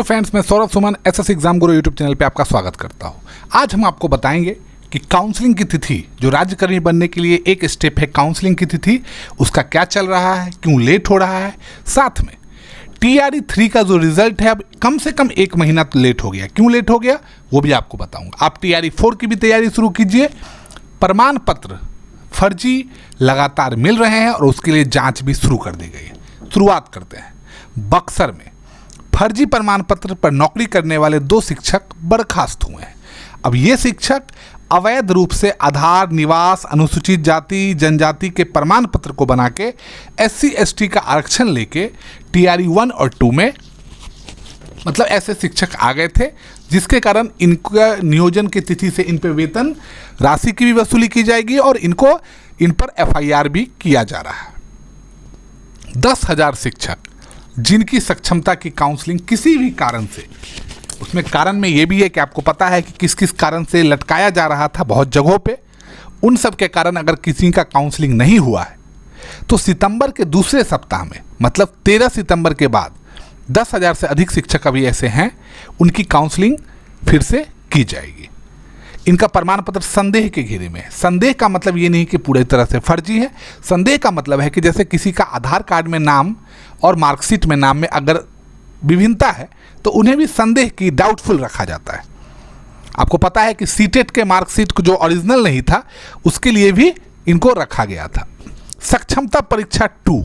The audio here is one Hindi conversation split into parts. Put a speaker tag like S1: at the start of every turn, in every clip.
S1: तो फ्रेंड्स, मैं सौरभ सुमन एसएससी एग्जाम गुरु यूट्यूब चैनल पे आपका स्वागत करता हूँ। आज हम आपको बताएंगे कि काउंसलिंग की तिथि, जो राज्यकर्मी बनने के लिए एक स्टेप है काउंसलिंग की तिथि, उसका क्या चल रहा है, क्यों लेट हो रहा है। साथ में TRE 3 का जो रिजल्ट है अब कम से कम 1 महीना तो लेट हो गया, क्यों लेट हो गया वो भी आपको बताऊंगा। आप TRE 4 की भी तैयारी शुरू कीजिए। प्रमाण पत्र फर्जी लगातार मिल रहे हैं और उसके लिए जांच भी शुरू कर दी गई है। शुरुआत करते हैं। बक्सर में फर्जी प्रमाण पत्र पर नौकरी करने वाले 2 शिक्षक बर्खास्त हुए हैं। अब ये शिक्षक अवैध रूप से आधार, निवास, अनुसूचित जाति जनजाति के प्रमाण पत्र को बना के SC ST का आरक्षण लेके TRE 1 और 2 में मतलब ऐसे शिक्षक आ गए थे, जिसके कारण इनका नियोजन की तिथि से इन पे वेतन राशि की भी वसूली की जाएगी और इन पर FIR भी किया जा रहा है। 10,000 शिक्षक जिनकी सक्षमता की काउंसलिंग किसी भी कारण से, उसमें कारण में ये भी है कि आपको पता है कि किस किस कारण से लटकाया जा रहा था बहुत जगहों पे, उन सब के कारण अगर किसी का काउंसलिंग नहीं हुआ है तो सितंबर के दूसरे सप्ताह में मतलब 13 सितंबर के बाद 10,000 से अधिक शिक्षक अभी ऐसे हैं, उनकी काउंसलिंग फिर से की जाएगी। इनका प्रमाण पत्र संदेह के घेरे में है। संदेह का मतलब ये नहीं कि पूरी तरह से फर्जी है। संदेह का मतलब है कि जैसे किसी का आधार कार्ड में नाम और मार्कशीट में नाम में अगर विभिन्नता है तो उन्हें भी संदेह की डाउटफुल रखा जाता है। आपको पता है कि सीटेट के मार्कशीट को जो ओरिजिनल नहीं था उसके लिए भी इनको रखा गया था। सक्षमता परीक्षा 2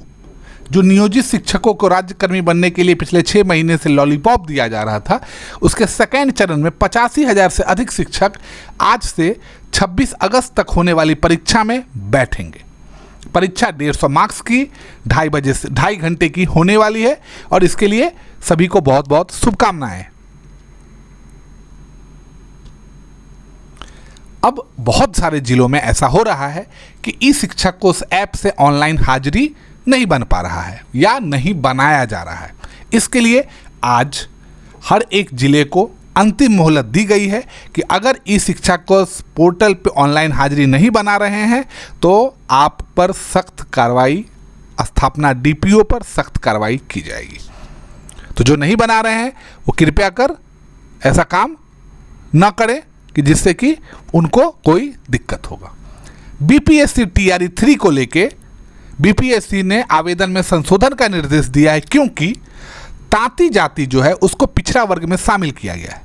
S1: जो नियोजित शिक्षकों को राज्यकर्मी बनने के लिए पिछले 6 महीने से लॉलीपॉप दिया जा रहा था, उसके सेकेंड चरण में 85,000 से अधिक शिक्षक आज से 26 अगस्त तक होने वाली परीक्षा में बैठेंगे। परीक्षा 150 मार्क्स की 2.5 घंटे की होने वाली है और इसके लिए सभी को बहुत बहुत शुभकामनाएं। अब बहुत सारे जिलों में ऐसा हो रहा है कि ई शिक्षक को उस ऐप से ऑनलाइन हाजिरी नहीं बन पा रहा है या नहीं बनाया जा रहा है। इसके लिए आज हर एक जिले को अंतिम मोहलत दी गई है कि अगर ई शिक्षा को पोर्टल पे ऑनलाइन हाजिरी नहीं बना रहे हैं तो आप पर सख्त कार्रवाई, स्थापना DPO पर सख्त कार्रवाई की जाएगी। तो जो नहीं बना रहे हैं वो कृपया कर ऐसा काम न करें कि जिससे कि उनको कोई दिक्कत होगा। BPSC TRE 3 को लेके BPSC ने आवेदन में संशोधन का निर्देश दिया है, क्योंकि तांती जाति जो है उसको पिछड़ा वर्ग में शामिल किया गया है।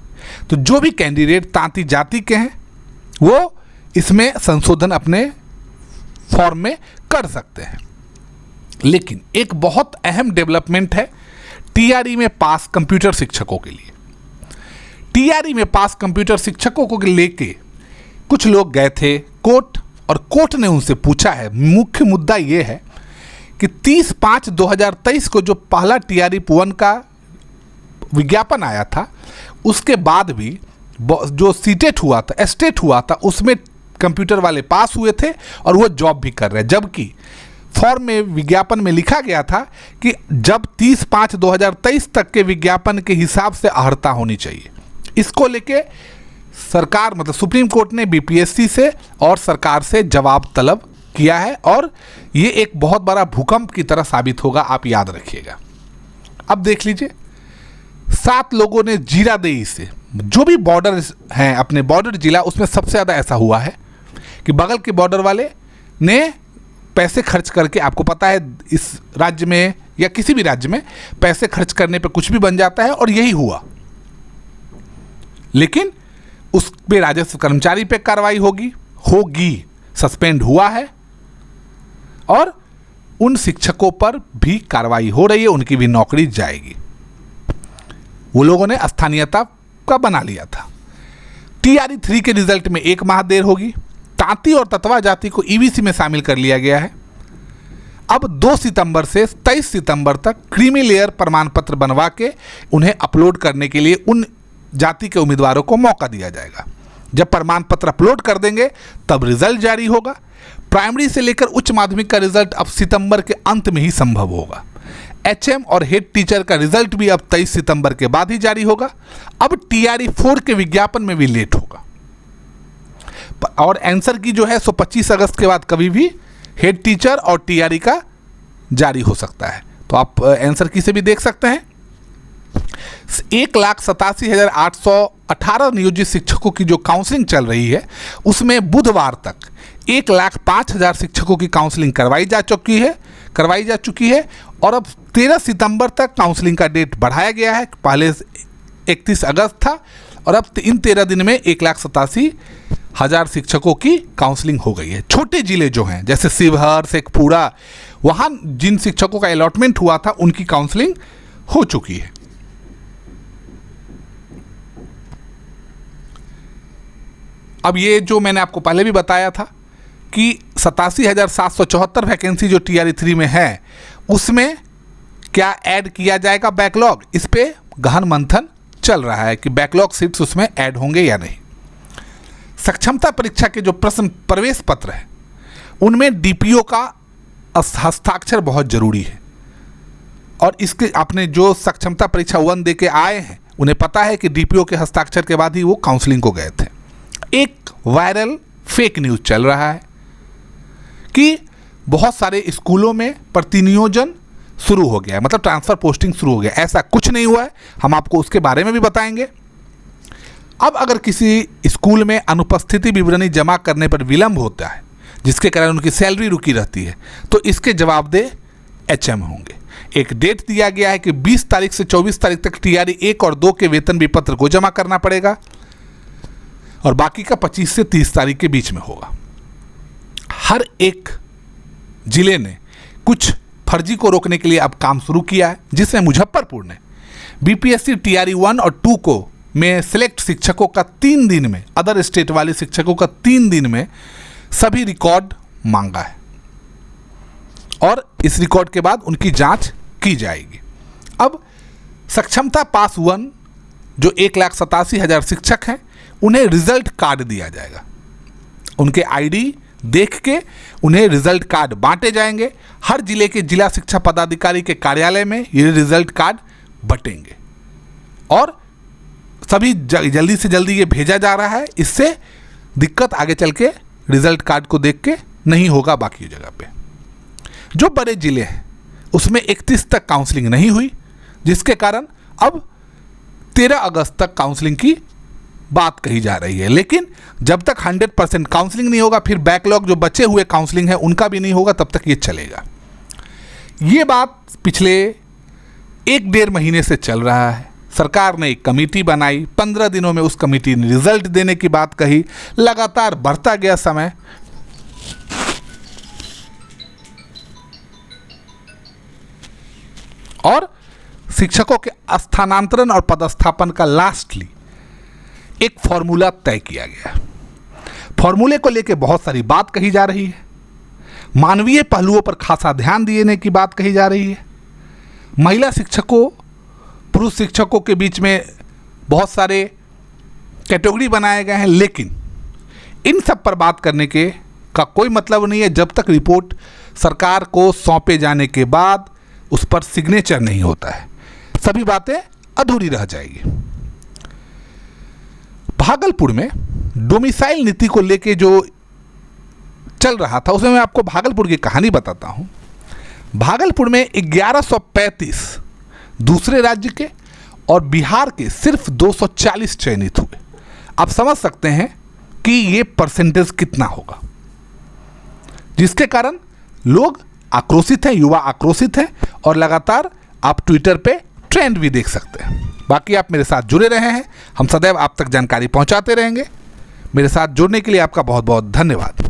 S1: तो जो भी कैंडिडेट तांती जाति के हैं वो इसमें संशोधन अपने फॉर्म में कर सकते हैं। लेकिन एक बहुत अहम डेवलपमेंट है TRE में पास कंप्यूटर शिक्षकों के लिए। TRE में पास कंप्यूटर शिक्षकों को लेके कुछ लोग गए थे कोर्ट और कोर्ट ने उनसे पूछा है, मुख्य मुद्दा ये है कि 30/5/2023 को जो पहला TRE 1 का विज्ञापन आया था उसके बाद भी जो सीटेट हुआ था, एस्टेट हुआ था, उसमें कंप्यूटर वाले पास हुए थे और वो जॉब भी कर रहे हैं। जबकि फॉर्म में विज्ञापन में लिखा गया था कि जब 30/5/2023 तक के विज्ञापन के हिसाब से अर्हता होनी चाहिए। इसको लेके सरकार मतलब सुप्रीम कोर्ट ने BPSC से और सरकार से जवाब तलब किया है और ये एक बहुत बड़ा भूकंप की तरह साबित होगा, आप याद रखिएगा। अब देख लीजिए, 7 लोगों ने जीरादेई से, जो भी बॉर्डर हैं अपने बॉर्डर जिला, उसमें सबसे ज़्यादा ऐसा हुआ है कि बगल के बॉर्डर वाले ने पैसे खर्च करके, आपको पता है इस राज्य में या किसी भी राज्य में पैसे खर्च करने पे कुछ भी बन जाता है और यही हुआ। लेकिन उस पे राजस्व कर्मचारी पे कार्रवाई होगी, सस्पेंड हुआ है और उन शिक्षकों पर भी कार्रवाई हो रही है, उनकी भी नौकरी जाएगी। वो लोगों ने स्थानीयता का बना लिया था। TRE 3 के रिजल्ट में 1 माह देर होगी। तांती और ततवा जाति को EBC में शामिल कर लिया गया है। अब 2 सितंबर से 23 सितंबर तक क्रीमी लेयर प्रमाण पत्र बनवा के उन्हें अपलोड करने के लिए उन जाति के उम्मीदवारों को मौका दिया जाएगा। जब प्रमाण पत्र अपलोड कर देंगे तब रिजल्ट जारी होगा। प्राइमरी से लेकर उच्च माध्यमिक का रिजल्ट अब सितंबर के अंत में ही संभव होगा। HM और हेड टीचर का रिजल्ट भी अब 23 सितंबर के बाद ही जारी होगा। अब TRE 4 के विज्ञापन में भी लेट होगा और आंसर की जो है 25 अगस्त के बाद कभी भी हेड टीचर और TRE का जारी हो सकता है। तो आप आंसर की से भी देख सकते हैं। 1,87,818 नियोजित शिक्षकों की जो काउंसलिंग चल रही है उसमें बुधवार तक 1,05,000 शिक्षकों की काउंसलिंग करवाई जा चुकी है और अब 13 सितंबर तक काउंसलिंग का डेट बढ़ाया गया है। पहले 31 अगस्त था और अब इन 13 दिन में 1,87,000 शिक्षकों की काउंसलिंग हो गई है। छोटे जिले जो हैं जैसे शिवहर, शेखपुरा, वहाँ जिन शिक्षकों का अलॉटमेंट हुआ था उनकी काउंसलिंग हो चुकी है। अब ये जो मैंने आपको पहले भी बताया था कि 87,774 वैकेंसी जो TRE 3 में है उसमें क्या ऐड किया जाएगा बैकलॉग, इस पे गहन मंथन चल रहा है कि बैकलॉग सीट्स उसमें ऐड होंगे या नहीं। सक्षमता परीक्षा के जो प्रश्न प्रवेश पत्र है उनमें DPO का हस्ताक्षर बहुत जरूरी है और इसके आपने जो सक्षमता परीक्षा 1 दे के आए हैं उन्हें पता है कि DPO के हस्ताक्षर के बाद ही वो काउंसलिंग को गए थे। एक वायरल फेक न्यूज़ चल रहा है कि बहुत सारे स्कूलों में प्रतिनियोजन शुरू हो गया है, मतलब ट्रांसफ़र पोस्टिंग शुरू हो गया। ऐसा कुछ नहीं हुआ है, हम आपको उसके बारे में भी बताएंगे। अब अगर किसी स्कूल में अनुपस्थिति विवरणी जमा करने पर विलंब होता है जिसके कारण उनकी सैलरी रुकी रहती है तो इसके जवाबदेह HM होंगे। एक डेट दिया गया है कि 20 तारीख से 24 तारीख तक TRE 1 और 2 के वेतन विपत्र को जमा करना पड़ेगा और बाकी का 25 से 30 तारीख के बीच में होगा। हर एक जिले ने कुछ फर्जी को रोकने के लिए अब काम शुरू किया है, जिसमें मुजफ्फरपुर ने BPSC TRE 1 और 2 को में सिलेक्ट शिक्षकों का 3 दिन में, अदर स्टेट वाले शिक्षकों का 3 दिन में सभी रिकॉर्ड मांगा है और इस रिकॉर्ड के बाद उनकी जांच की जाएगी। अब सक्षमता पास 1 जो 1,87,000 शिक्षक हैं उन्हें रिजल्ट कार्ड दिया जाएगा। उनके ID देख के उन्हें रिजल्ट कार्ड बांटे जाएंगे। हर जिले के जिला शिक्षा पदाधिकारी के कार्यालय में ये रिजल्ट कार्ड बटेंगे और सभी जल्दी से जल्दी ये भेजा जा रहा है। इससे दिक्कत आगे चल के रिजल्ट कार्ड को देख के नहीं होगा बाकी जगह पे। जो बड़े जिले हैं उसमें 31 तक काउंसलिंग नहीं हुई, जिसके कारण अब 13 अगस्त तक काउंसलिंग की बात कही जा रही है। लेकिन जब तक 100% काउंसलिंग नहीं होगा, फिर बैकलॉग जो बचे हुए काउंसलिंग है उनका भी नहीं होगा, तब तक ये चलेगा। ये बात पिछले 1-1.5 महीने से चल रहा है। सरकार ने एक कमेटी बनाई, 15 दिनों में उस कमेटी ने रिजल्ट देने की बात कही। लगातार बढ़ता गया समय। और शिक्षकों के स्थानांतरण और पदस्थापन का लास्टली एक फॉर्मूला तय किया गया। फॉर्मूले को लेकर बहुत सारी बात कही जा रही है। मानवीय पहलुओं पर खासा ध्यान देने की बात कही जा रही है। महिला शिक्षकों, पुरुष शिक्षकों के बीच में बहुत सारे कैटेगरी बनाए गए हैं, लेकिन इन सब पर बात करने का कोई मतलब नहीं है जब तक रिपोर्ट सरकार को सौंपे जाने के बाद उस पर सिग्नेचर नहीं होता है। सभी बातें अधूरी रह जाएगी। भागलपुर में डोमिसाइल नीति को लेके जो चल रहा था उसमें मैं आपको भागलपुर की कहानी बताता हूं। भागलपुर में 1135 दूसरे राज्य के और बिहार के सिर्फ 240 चयनित हुए। आप समझ सकते हैं कि ये परसेंटेज कितना होगा, जिसके कारण लोग आक्रोशित हैं, युवा आक्रोशित हैं और लगातार आप ट्विटर पे ट्रेंड भी देख सकते हैं। बाकी आप मेरे साथ जुड़े रहे हैं, हम सदैव आप तक जानकारी पहुंचाते रहेंगे। मेरे साथ जुड़ने के लिए आपका बहुत बहुत धन्यवाद।